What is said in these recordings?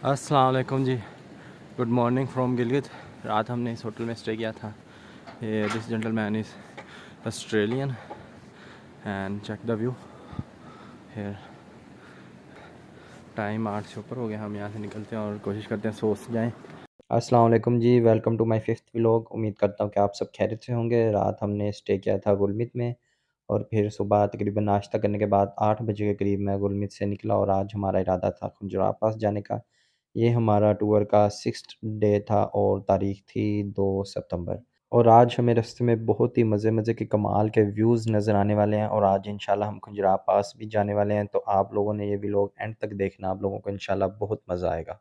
अस्सलाम वालेकुम जी। Good morning from Gilgit. रात हमने इस होटल में स्टे किया था। This gentleman is Australian and check the view here. Time 8 से ऊपर हो गया। हम यहाँ से निकलते हैं और कोशिश करते हैं सो जाएं। अस्सलाम वालेकुम जी, welcome to my fifth vlog. उम्मीद करता हूँ कि आप सब खैरियत से होंगे। रात हमने स्टे किया था गुलमित में और फिर सुबह तकरीबन नाश्ता करने के बाद 8 बजे के करीब मैं गुलमित से निकला और आज हमारा इरादा था खुजरात पास जाने का। ये हमारा टूर का 6th डे था और तारीख़ थी 2 सितंबर। और आज हमें रास्ते में बहुत ही मज़े के कमाल के व्यूज़ नज़र आने वाले हैं और आज इंशाल्लाह हम खुजरात पास भी जाने वाले हैं। तो आप लोगों ने ये व्लॉग एंड तक देखना, आप लोगों को इंशाल्लाह बहुत मज़ा आएगा।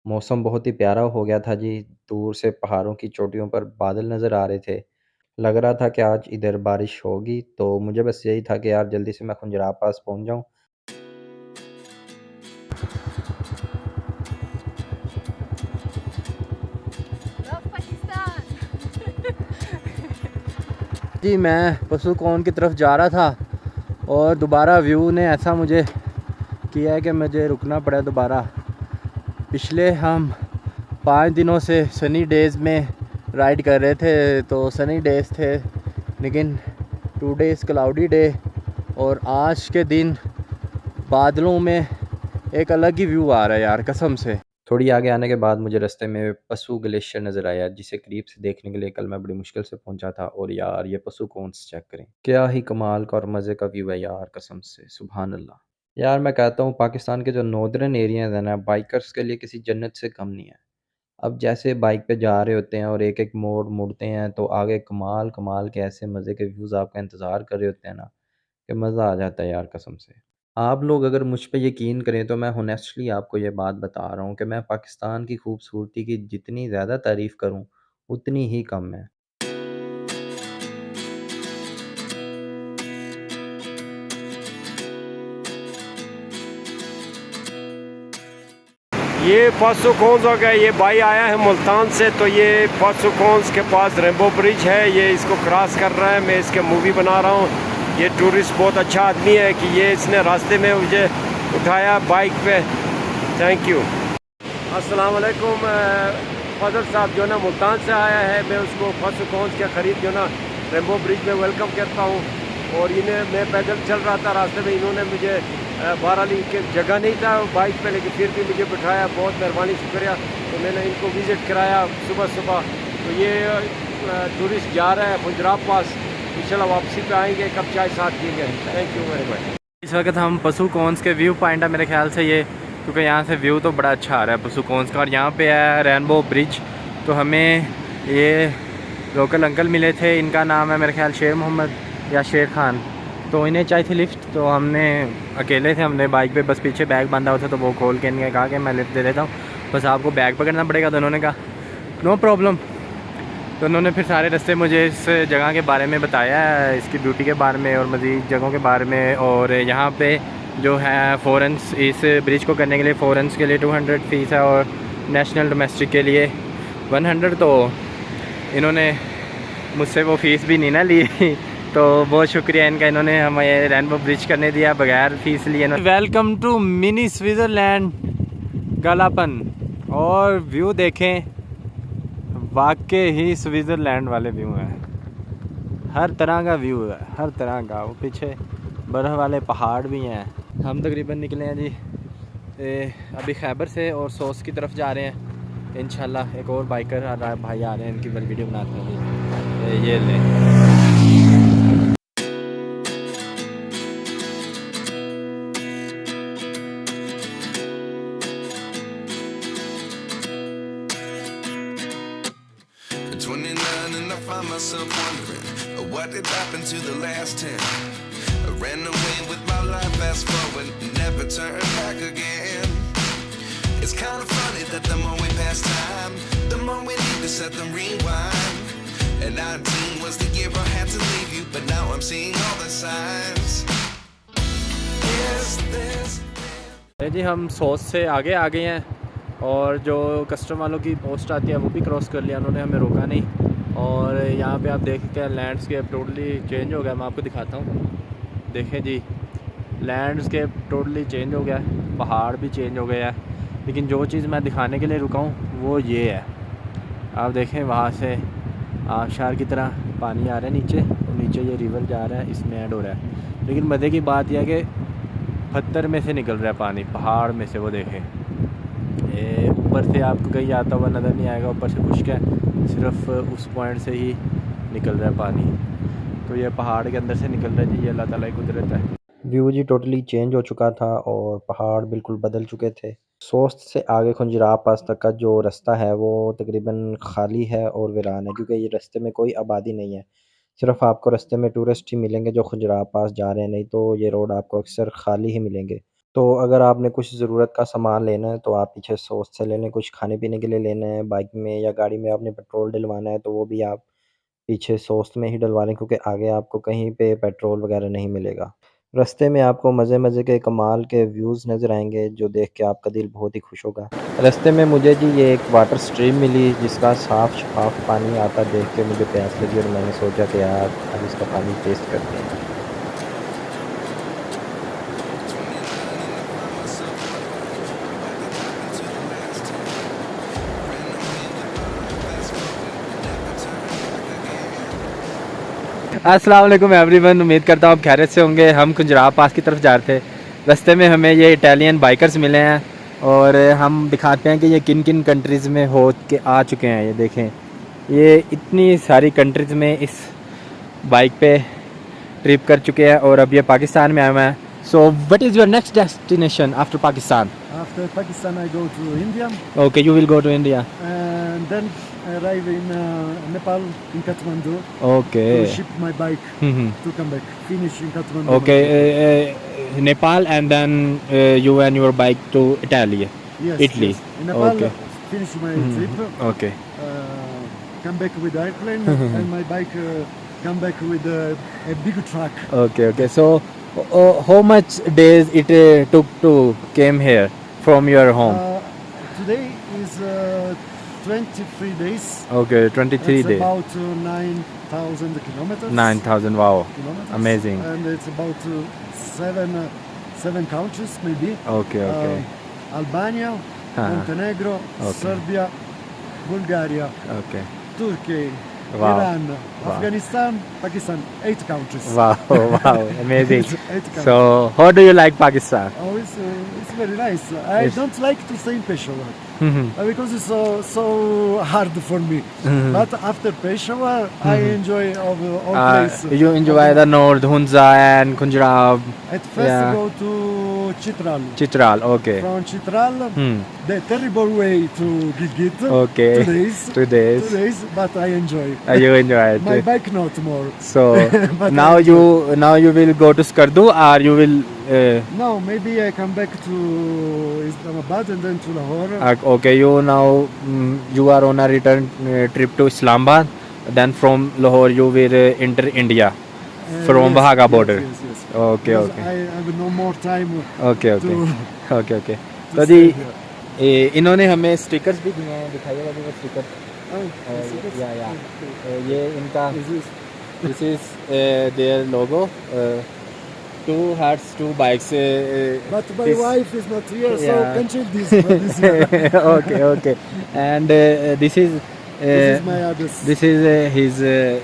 मौसम बहुत ही प्यारा हो गया था जी। दूर से पहाड़ों की चोटियों पर बादल नज़र आ रहे थे। लग रहा था कि आज इधर बारिश होगी, तो मुझे बस यही था कि यार जल्दी से मैं खुजरात पास पहुँच जाऊँ। जी मैं पशुकौन की तरफ जा रहा था और दोबारा व्यू ने ऐसा मुझे किया है कि मुझे रुकना पड़ा दोबारा। पिछले हम 5 दिनों से सनी डेज़ में राइड कर रहे थे, तो सनी डेज़ थे, लेकिन 2 डेज़ क्लाउडी डे और आज के दिन बादलों में एक अलग ही व्यू आ रहा है यार, कसम से। थोड़ी आगे आने के बाद मुझे रास्ते में पशु ग्लेशियर नज़र आया, जिसे करीब से देखने के लिए कल मैं बड़ी मुश्किल से पहुंचा था। और यार ये पशु कौन से चेक करें, क्या ही कमाल का और मज़े का व्यू है यार, कसम से सुभान अल्लाह। यार मैं कहता हूँ पाकिस्तान के जो नॉर्दर्न एरियाज़ हैं ना, बाइकर्स के लिए किसी जन्नत से कम नहीं है। अब जैसे बाइक पे जा रहे होते हैं और एक-एक मोड़ मुड़ते हैं, तो आगे कमाल के ऐसे मज़े के व्यूज़ आपका इंतज़ार कर रहे होते हैं ना, कि मज़ा आ जाता है यार कसम से। आप लोग अगर मुझ पे यकीन करें तो मैं होनेस्टली आपको ये बात बता रहा हूँ कि मैं पाकिस्तान की खूबसूरती की जितनी ज़्यादा तारीफ़ करूँ, उतनी ही कम है। ये पशुखोंस हो गया। ये भाई आया है मुल्तान से, तो ये पशुखोंस के पास रेम्बो ब्रिज है, ये इसको क्रॉस कर रहा है। मैं इसके मूवी बना रहा हूँ। ये टूरिस्ट बहुत अच्छा आदमी है कि ये इसने रास्ते में मुझे उठाया बाइक पे। Thank you. अस्सलाम वालेकुम। फजल साहब जो ना मुल्तान से आया है, मैं उसको पशुखोंस के करीब जो ना रेम्बो ब्रिज में वेलकम करता हूँ। और इन्हें मैं पैदल चल रहा था, रास्ते में इन्होंने मुझे बाराली के जगह नहीं था बाइक पे, लेकिन फिर भी मुझे बिठाया। बहुत मेहरबानी, शुक्रिया। तो मैंने इनको विज़िट कराया सुबह। तो ये टूरिस्ट जा रहा है खुजरात पास। इंशाल्लाह वापसी पे आएंगे, कब चाय साथ पिएंगे। Thank you very much. इस वक्त हम पशुकौंस के व्यू पॉइंट है मेरे ख्याल से ये, क्योंकि यहाँ से व्यू तो बड़ा अच्छा आ रहा है पशुकौंस का। और यहाँ पे है रेनबो ब्रिज। तो हमें ये लोकल अंकल मिले थे, इनका नाम है मेरे ख्याल शेर मोहम्मद या शेर खान। तो इन्हें चाहिए थी लिफ्ट, तो हमने अकेले थे, हमने बाइक पे बस पीछे बैग बांधा हुआ था, तो वो खोल के इनने कहा कि मैं लिफ्ट दे देता हूँ, बस आपको बैग पकड़ना पड़ेगा। तो उन्होंने कहा नो प्रॉब्लम। तो उन्होंने फिर सारे रास्ते मुझे इस जगह के बारे में बताया, इसकी ब्यूटी के बारे में और मज़ीद जगहों के बारे में। और यहाँ पे जो है फ़ॉरेंस, इस ब्रिज को करने के लिए फ़ॉरेंस के लिए 200 फ़ीस है और नेशनल डोमेस्टिक के लिए 100। तो इन्होंने मुझसे वो फ़ीस भी नहीं ना ली तो बहुत शुक्रिया इनका, इन्होंने हमें रेनबो ब्रिज करने दिया बगैर फ़ीस लिए। वेलकम टू मिनी स्विट्ज़रलैंड गालापन। और व्यू देखें, वाकई ही स्विट्ज़रलैंड वाले व्यू हैं। हर तरह का व्यू है, हर तरह का। वो पीछे बर्फ़ वाले पहाड़ भी हैं। हम तकरीबन निकले हैं जी अभी खैबर से और सोस की तरफ जा रहे हैं। इंशाल्लाह एक और बाइकर भाई आ रहे हैं, इनकी वीडियो बनाते हैं। ये लें। Myself wondering what did happen to the last 10. I ran away with my life, fast forward, never turn back again. It's kind of funny that the more we pass time, the more we need to set them rewind. And 19 was the year I had to leave you, but now I'm seeing all the signs. Is this? जी हम सोच से आगे आ गए हैं और जो custom वालों की पोस्ट आती है वो भी क्रॉस कर लिया, उन्होंने हमें रोका नहीं। और यहाँ पे आप देखते हैं लैंडस्केप टोटली चेंज हो गया। मैं आपको दिखाता हूँ, देखें जी, लैंडस्केप टोटली चेंज हो गया, पहाड़ भी चेंज हो गया है। लेकिन जो चीज़ मैं दिखाने के लिए रुका हूँ वो ये है, आप देखें वहाँ से आबशार की तरह पानी आ रहा है नीचे, और नीचे ये रिवर जा रहा है, इसमें ऐड हो रहा है। लेकिन मज़े की बात यह है कि पत्थर में से निकल रहा है पानी, पहाड़ में से। वो देखें, ये ऊपर से आपको कहीं आता हुआ नज़र नहीं आएगा, ऊपर से खुश्क है, सिर्फ उस पॉइंट से ही निकल रहा है पानी। तो ये पहाड़ के अंदर से निकल रहा है जी, ये अल्लाह ताला की कुदरत है। व्यू जी टोटली चेंज हो चुका था और पहाड़ बिल्कुल बदल चुके थे। सोस्त से आगे खुंजराह पास तक का जो रास्ता है वो तकरीबन खाली है और वीरान है, क्योंकि ये रास्ते में कोई आबादी नहीं है। सिर्फ आपको रास्ते में टूरिस्ट ही मिलेंगे जो खुंजराह पास जा रहे हैं, नहीं तो ये रोड आपको अक्सर खाली ही मिलेंगे। तो अगर आपने कुछ ज़रूरत का सामान लेना है तो आप पीछे सोच से ले लें, कुछ खाने पीने के लिए लेना है, बाइक में या गाड़ी में आपने पेट्रोल डलवाना है तो वो भी आप पीछे सोस्त में ही डलवा लें, क्योंकि आगे आपको कहीं पे पेट्रोल वगैरह नहीं मिलेगा। रास्ते में आपको मज़े-मज़े के कमाल के व्यूज़ नज़र आएँगे जो देख के आपका दिल बहुत ही खुश होगा। रास्ते में मुझे जी ये एक वाटर स्ट्रीम मिली जिसका साफ़ शफ़ाफ़ पानी आता देख के मुझे प्यास लगी और मैंने सोचा कि यार अब इसका पानी टेस्ट करते हैं। अस्सलाम वालेकुम एवरीवन, उम्मीद करता हूँ आप खैरियत से होंगे। हम खुंजराह पास की तरफ जा रहे थे, रास्ते में हमें ये इटालियन बाइकर्स मिले हैं और हम दिखाते हैं कि ये किन किन कंट्रीज़ में हो के आ चुके हैं। ये देखें, ये इतनी सारी कंट्रीज़ में इस बाइक पे ट्रिप कर चुके हैं और अब ये पाकिस्तान में आए हुए हैं। So what is your next destination after Pakistan? After Pakistan, I go to India okay, you will go to India. and then I arrive in Nepal, in Kathmandu, okay to ship my bike to come back, finish in Kathmandu. Okay, Nepal and then you and your bike to Italy, Yes, Italy. yes. In Nepal, Okay. finish my trip, okay come back with the airplane, and my bike come back with a big truck. okay okay, so how much days it took to came here from your home? Today is 23 days. Okay, 23 It's days, about 9,000 kilometers. 9,000, wow, Kilometers. amazing. And it's about seven countries maybe. Okay, okay. Albania, Montenegro, Okay. Serbia, Bulgaria, Okay, Turkey, Wow. Iran, Wow. Afghanistan, Pakistan. 8 countries. wow, wow, amazing. It's 8 countries. So how do you like Pakistan? Oh, it's very nice. I Yes. don't like to stay in Peshawar Mhm. because it's so hard for me. But after Peshawar, I enjoy all places. You enjoy the north, Hunza and Khunjrab, At first, yeah. go to Chitral. Chitral. Okay. From Chitral, the terrible way to Gilgit. Okay. 2 days. 2 days. 2 days, but I enjoy. You enjoy it. My bike not more. So But now I you will go to Skardu, or you will No, maybe I come back to Islamabad and then to Lahore. okay, you now you are on a return trip to Islamabad, then from Lahore you will enter India from Yes, Bahaga yes, border. Yes, yes. Okay, Because okay. I have no more time. Okay, okay. to- Okay, okay. to तो जी stay here. इन्होंने हमें stickers भी दिए हैं, दिखाइएगा जी वो sticker. Oh, yes, yes. या ये इनका Is this- this is their logo, 2 hearts 2 bikes. But my this- wife is not here, so Yeah. can change this for this year. okay, okay. And this is This is my address. this is his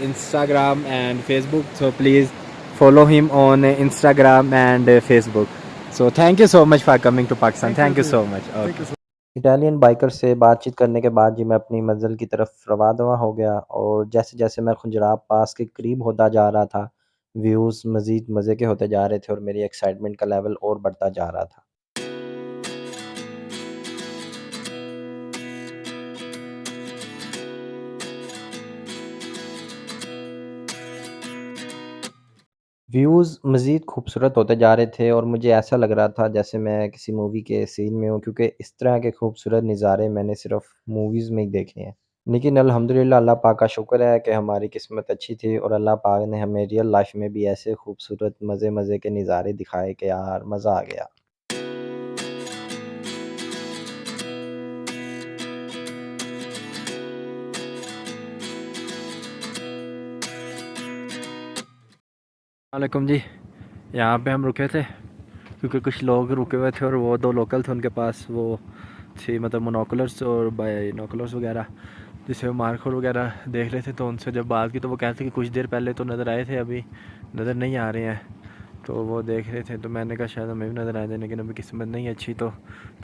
Instagram and Facebook, so please follow him on Instagram and Facebook. So thank you so much for coming to Pakistan. Thank you so much. Thank you so Italian biker से बातचीत करने के बाद जी मैं अपनी मंजिल की तरफ रवा हो गया, और जैसे जैसे मैं खुंजराब पास के करीब होता जा रहा था, व्यूज़ मज़ीद मज़े के होते जा रहे थे और मेरी एक्साइटमेंट का लेवल और बढ़ता जा रहा था। व्यूज़ मज़ीद खूबसूरत होते जा रहे थे और मुझे ऐसा लग रहा था जैसे मैं किसी मूवी के सीन में हूँ, क्योंकि इस तरह के खूबसूरत नज़ारे मैंने सिर्फ़ मूवीज़ में ही देखे हैं। लेकिन अल्हम्दुलिल्लाह अल्लाह पाक का शुक्र है कि हमारी किस्मत अच्छी थी और अल्लाह पाक ने हमें रियल लाइफ में भी ऐसे खूबसूरत मज़े के नज़ारे दिखाए कि यार मज़ा आ गया। वालेकुम जी। यहाँ पे हम रुके थे क्योंकि कुछ लोग रुके हुए थे और वो दो लोकल थे, उनके पास वो थी मतलब मोनोकुलर्स और बाइनोकुलर्स वगैरह, जिससे वो मार्कोर वगैरह देख रहे थे। तो उनसे जब बात की तो वो कहते थे कि कुछ देर पहले तो नज़र आए थे, अभी नज़र नहीं आ रहे हैं। तो वो देख रहे थे, तो मैंने कहा शायद हमें भी नज़र आए थे, लेकिन अभी किस्मत नहीं अच्छी। तो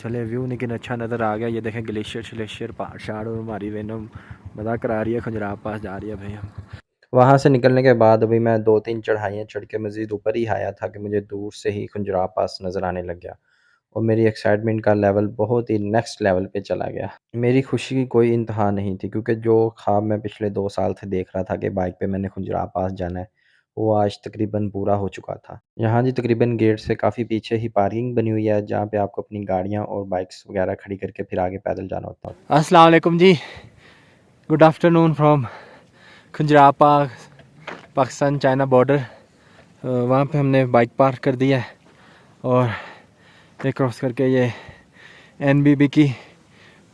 चले व्यू लेकिन अच्छा नज़र आ गया। ये देखें ग्लेशियर शलेशियर पहाड़ शाड़, और हमारी वेनम मज़ा करा रही है, खजुराहो पास जा रही है भाई हम। वहाँ से निकलने के बाद अभी मैं 2-3 चढ़ाइयाँ चढ़ के मज़ीद ऊपर ही आया था कि मुझे दूर से ही खजुराहो पास नज़र आने लग गया और मेरी एक्साइटमेंट का लेवल बहुत ही नेक्स्ट लेवल पे चला गया। मेरी खुशी की कोई इंतहा नहीं थी क्योंकि जो ख्वाब मैं पिछले 2 साल से देख रहा था कि बाइक पे मैंने खजुराहो पास जाना है, वो आज तकरीबन पूरा हो चुका था। यहाँ जी तकरीबन गेट से काफ़ी पीछे ही पार्किंग बनी हुई है, जहाँ पे आपको अपनी गाड़ियाँ और बाइक्स वगैरह खड़ी करके फिर आगे पैदल जाना होता है। अस्सलाम वालेकुम जी, good afternoon from Khunjerab pass, Pakistan China border. वहाँ पे हमने बाइक पार्क कर दी है और ये क्रॉस करके ये NBB की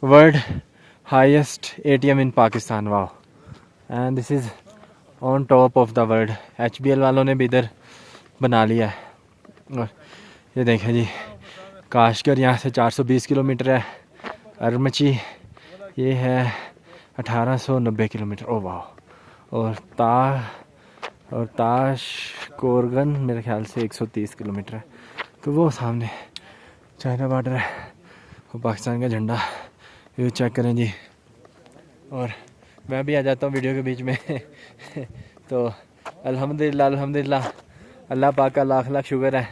world highest ATM in Pakistan, wow, and this is on top of the world. HBL वालों ने भी इधर बना लिया है। और ये देखें जी, काशगर यहाँ से 420 किलोमीटर है, अरमची ये है 1890 किलोमीटर, ओ वाह। और ताश कोरगन मेरे ख्याल से 130 किलोमीटर है। तो वो सामने चाइना बॉर्डर है और पाकिस्तान का झंडा, व्यू चेक करें जी। और मैं भी आ जाता हूँ वीडियो के बीच में तो अल्हम्दुलिल्लाह अल्हम्दुलिल्लाह, अल्लाह पाक का लाख लाख शुक्र है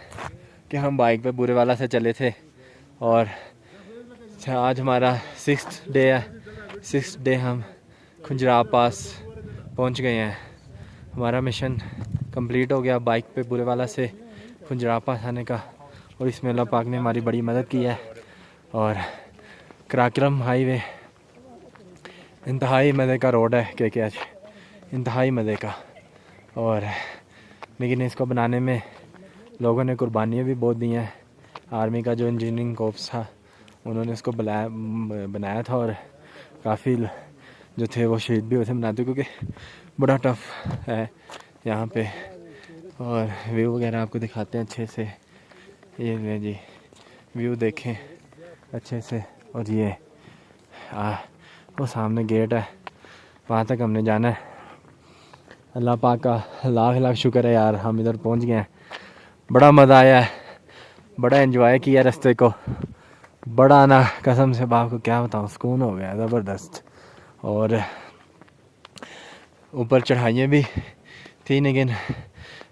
कि हम बाइक पे बुरे वाला से चले थे और आज हमारा 6th डे है। 6th डे हम खजुराहो पास पहुँच गए हैं। हमारा मिशन कंप्लीट हो गया बाइक पे बुरे वाला से खजुराहो पास आने का, और इसमें अल्लाह पाक ने हमारी बड़ी मदद की है। और कराक्रम हाईवे इंतहाई मज़े का रोड है, KKH इंतहाई मज़े का। और लेकिन इसको बनाने में लोगों ने कुर्बानियाँ भी बहुत दी हैं। आर्मी का जो इंजीनियरिंग कोर्प्स था, उन्होंने इसको बनाया था और काफ़ी जो थे वो शहीद भी होते बनाते, क्योंकि बड़ा टफ है यहाँ पे। और व्यू वगैरह आपको दिखाते हैं अच्छे से, ये ले जी, व्यू देखें अच्छे से। और ये वो सामने गेट है, वहाँ तक हमने जाना है। अल्लाह पाक का लाख लाख शुक्र है यार, हम इधर पहुँच गए हैं। बड़ा मज़ा आया है, बड़ा एंजॉय किया रास्ते को, बड़ा ना कसम से बाप को क्या बताऊँ, सुकून हो गया ज़बरदस्त। और ऊपर चढ़ाइयाँ भी थी, लेकिन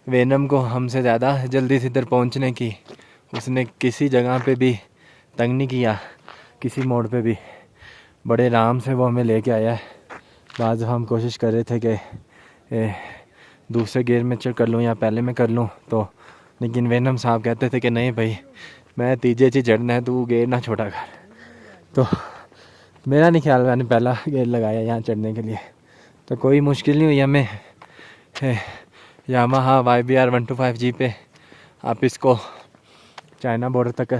वेनम को हमसे ज़्यादा जल्दी से इधर पहुँचने की, उसने किसी जगह पे भी तंग नहीं किया, किसी मोड़ पे भी बड़े आराम से वो हमें लेके आया है। बाद हम कोशिश कर रहे थे कि दूसरे गियर में चढ़ कर लूँ या पहले में कर लूँ, तो लेकिन वेनम साहब कहते थे कि नहीं भाई, मैं तीजे ची चढ़ना है, तू गियर ना छोटा कर। तो मेरा नहीं ख्याल, मैंने पहला गियर लगाया यहाँ चढ़ने के लिए, तो कोई मुश्किल नहीं हुई हमें। यामाहा YBR 125G पे आप इसको चाइना बॉर्डर तक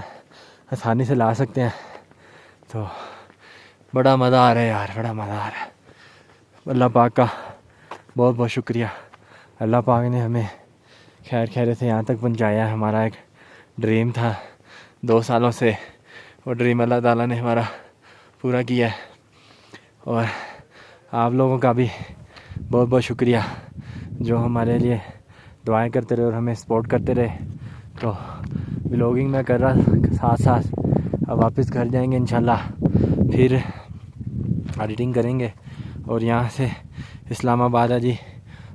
आसानी से ला सकते हैं। तो बड़ा मज़ा आ रहा है यार, बड़ा मज़ा आ रहा है। अल्लाह पाक का बहुत बहुत शुक्रिया। अल्लाह पाक ने हमें खैर खैर से यहाँ तक पहुँचाया। हमारा एक ड्रीम था 2 सालों से, वो ड्रीम अल्लाह ताला ने हमारा पूरा किया है। और आप लोगों का भी बहुत बहुत शुक्रिया जो हमारे लिए दुआएं करते रहे और हमें सपोर्ट करते रहे। तो व्लॉगिंग मैं कर रहा साथ साथ, अब वापस घर जाएंगे इंशाल्लाह, फिर एडिटिंग करेंगे। और यहाँ से इस्लामाबाद है जी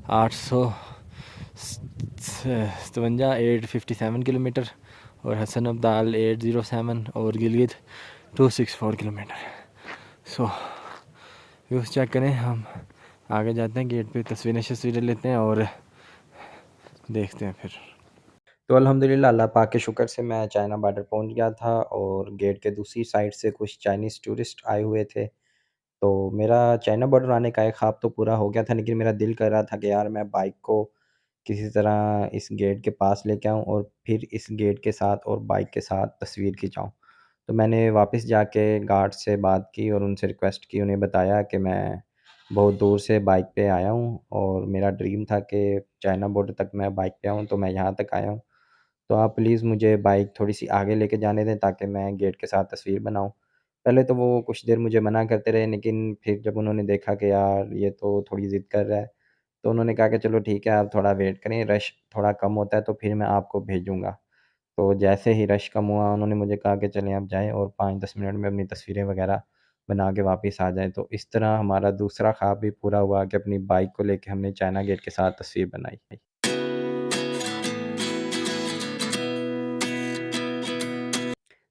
857 किलोमीटर, और हसन अब्दाल 807, और गिलगित 264 किलोमीटर। सो व्यूज़ चेक करें। हम आगे जाते हैं, गेट पे तस्वीरें लेते हैं और देखते हैं फिर। तो अल्हम्दुलिल्लाह अल्लाह पाक के शुक्र से मैं चाइना बॉर्डर पहुंच गया था और गेट के दूसरी साइड से कुछ चाइनीज़ टूरिस्ट आए हुए थे। तो मेरा चाइना बॉर्डर आने का एक ख्वाब तो पूरा हो गया था, लेकिन मेरा दिल कर रहा था कि यार मैं बाइक को किसी तरह इस गेट के पास लेके आऊँ और फिर इस गेट के साथ और बाइक के साथ तस्वीर खिंचाऊँ। तो मैंने वापस जाके गार्ड से बात की और उनसे रिक्वेस्ट की, उन्हें बताया कि मैं बहुत दूर से बाइक पे आया हूँ और मेरा ड्रीम था कि चाइना बॉर्डर तक मैं बाइक पे आऊँ, तो मैं यहाँ तक आया हूँ। तो आप प्लीज़ मुझे बाइक थोड़ी-सी आगे लेके जाने दें ताकि मैं गेट के साथ तस्वीर बनाऊँ। पहले तो वो कुछ देर मुझे मना करते रहे, लेकिन फिर जब उन्होंने देखा कि यार ये तो थोड़ी ज़िद कर रहा है, तो उन्होंने कहा कि चलो ठीक है, आप थोड़ा वेट करें, रश थोड़ा कम होता है तो फिर मैं आपको भेजूँगा। तो जैसे ही रश कम हुआ, उन्होंने मुझे कहा कि चलें आप जाएँ और 5-10 मिनट में अपनी तस्वीरें वगैरह बना के वापस आ जाएँ। तो इस तरह हमारा दूसरा ख़्वाब भी पूरा हुआ कि अपनी बाइक को लेके हमने चाइना गेट के साथ तस्वीर बनाई।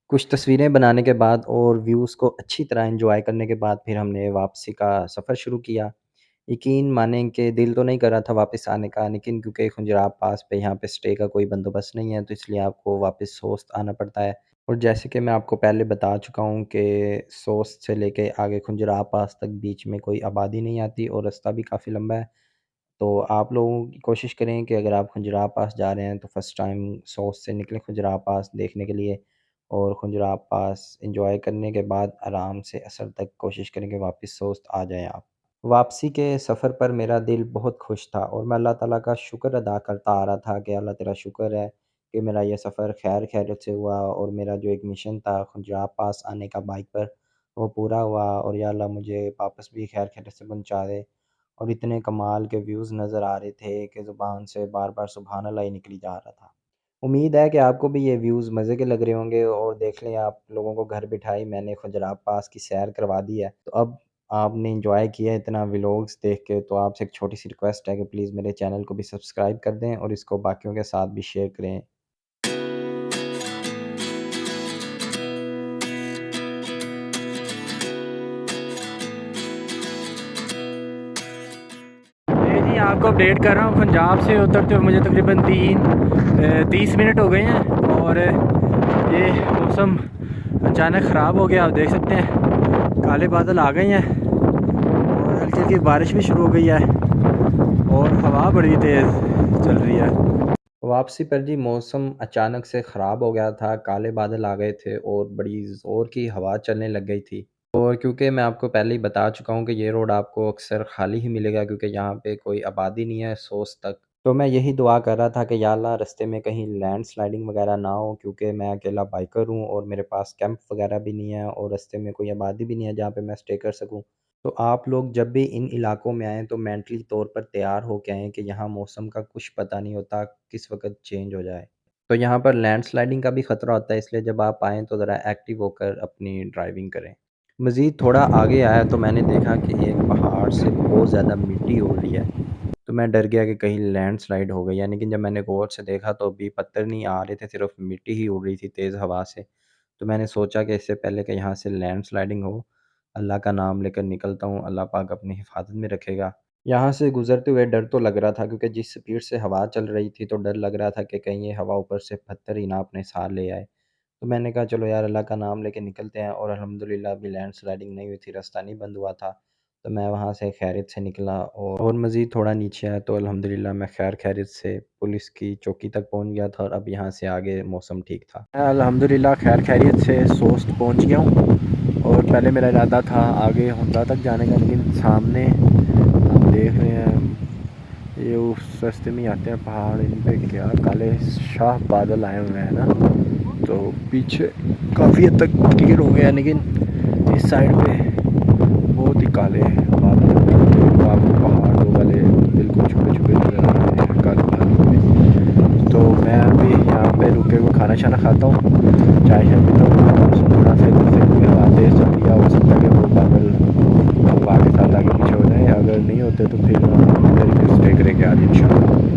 कुछ तस्वीरें बनाने के बाद और व्यूज़ को अच्छी तरह एन्जॉय करने के बाद फिर हमने वापसी का सफ़र शुरू किया। यकीन मानें कि दिल तो नहीं कर रहा था वापस आने का, लेकिन क्योंकि खुंजराब पास पे यहाँ पे स्टे का कोई बंदोबस्त नहीं है, तो इसलिए आपको वापस सोस्त आना पड़ता है। और जैसे कि मैं आपको पहले बता चुका हूँ कि सोस्त से लेके आगे खुंजराब पास तक बीच में कोई आबादी नहीं आती और रास्ता भी काफ़ी लंबा है। तो आप लोगों की कोशिश करें कि अगर आप खुंजराब पास जा रहे हैं तो फ़र्स्ट टाइम सोच से निकलें खुंजराब पास देखने के लिए, और खुंजराब पास एंजॉय करने के बाद आराम से असर तक कोशिश करें कि वापस सोस्त आ जाएँ आप। वापसी के सफ़र पर मेरा दिल बहुत खुश था और मैं अल्लाह ताला का शुक्र अदा करता आ रहा था कि अल्लाह तेरा शुक्र है कि मेरा ये सफ़र खैर खैरियत से हुआ और मेरा जो एक मिशन था खुंजराब पास आने का बाइक पर, वो पूरा हुआ, और या अल्लाह मुझे वापस भी खैर खैरियत से पहुँचा दे। और इतने कमाल के व्यूज़ नज़र आ रहे थे कि ज़ुबान से बार-बार सुबहान अल्लाह ही निकली जा रहा था। उम्मीद है कि आपको भी ये व्यूज़ मज़े के लग रहे होंगे, और देख लें आप लोगों को घर बिठाई मैंने खुजराब पास की सैर करवा दी है। तो अब आपने एन्जॉय किया है इतना व्लॉग्स देख के, तो आपसे एक छोटी-सी रिक्वेस्ट है कि प्लीज़ मेरे चैनल को भी सब्सक्राइब कर दें और इसको बाकियों के साथ भी शेयर करें। ये जी आपको अपडेट कर रहा हूँ, पंजाब से उतरते हुए मुझे तकरीबन 30 मिनट हो गए हैं और ये मौसम अचानक ख़राब हो गया। आप देख सकते हैं काले बादल आ गए हैं और हल्की हल्की बारिश भी शुरू हो गई है और हवा बड़ी तेज़ चल रही है। वापसी पर जी मौसम अचानक से ख़राब हो गया था, काले बादल आ गए थे और बड़ी ज़ोर की हवा चलने लग गई थी। और क्योंकि मैं आपको पहले ही बता चुका हूँ कि ये रोड आपको अक्सर खाली ही मिलेगा, क्योंकि यहाँ पे कोई आबादी नहीं है सोस तक। तो मैं यही दुआ कर रहा था कि या अल्लाह रास्ते में कहीं लैंडस्लाइडिंग वगैरह ना हो, क्योंकि मैं अकेला बाइकर हूँ और मेरे पास कैंप वगैरह भी नहीं है और रास्ते में कोई आबादी भी नहीं है जहाँ पे मैं स्टे कर सकूँ। तो आप लोग जब भी इन इलाकों में आएँ तो मेंटली तौर पर तैयार होके आएँ कि यहाँ मौसम का कुछ पता नहीं होता, किस वक़्त चेंज हो जाए। तो यहाँ पर लैंडस्लाइडिंग का भी ख़तरा होता है, इसलिए जब आप आएँ तो ज़रा एक्टिव होकर अपनी ड्राइविंग करें। मज़ीद थोड़ा आगे आया तो मैंने देखा कि एक पहाड़ से बहुत ज़्यादा मिट्टी उड़ रही है। तो मैं डर गया कि कहीं लैंडस्लाइड हो गई है, लेकिन जब मैंने गौर से देखा तो अभी पत्थर नहीं आ रहे थे, सिर्फ़ मिट्टी ही उड़ रही थी तेज़ हवा से। तो मैंने सोचा कि इससे पहले कि यहाँ से लैंडस्लाइडिंग हो, अल्लाह का नाम लेकर निकलता हूँ, अल्लाह पाक अपनी हिफ़ाज़त में रखेगा। यहाँ से गुज़रते हुए डर तो लग रहा था, क्योंकि जिस स्पीड से हवा चल रही थी तो डर लग रहा था कि कहीं ये हवा ऊपर से पत्थर ही ना अपने साथ ले आए। तो मैंने कहा चलो यार अल्लाह का नाम लेके निकलते हैं, और अल्हम्दुलिल्लाह अभी लैंडस्लाइडिंग नहीं हुई थी, रास्ता नहीं बंद हुआ था। तो मैं वहाँ से खैरियत से निकला और मज़ीद थोड़ा नीचे आया तो अल्हम्दुलिल्लाह मैं खैर खैरियत से पुलिस की चौकी तक पहुँच गया था, और अब यहाँ से आगे मौसम ठीक था। मैं अल्हम्दुलिल्लाह खैर खैरियत से सोस्ट पहुंच गया हूँ और पहले मेरा इरादा था आगे हुंडा तक जाने का, लेकिन सामने हम देख रहे हैं ये उस रास्ते में ही आते हैं पहाड़, इन पे क्या काले शाह बादल आए हुए हैं ना, तो पीछे काफ़ी हद तक क्लियर हो गया, लेकिन इस साइड पे बहुत ही काले बादल तो आपको पहाड़ों वाले बिल्कुल छुपे छुपे नज़र आ रहे हैं काले बादल में। तो मैं अभी यहाँ पे रुके हुए खाना शाना खाता हूँ, चाय शाय पीता हूँ, थोड़ा सा इधर से कोई हवा तेज़ चल रही है, हो सकता है कि वो बादल हवा के साथ आगे पीछे हो जाए, अगर नहीं होते तो फिर स्टे करेंगे आज इंशाल्लाह।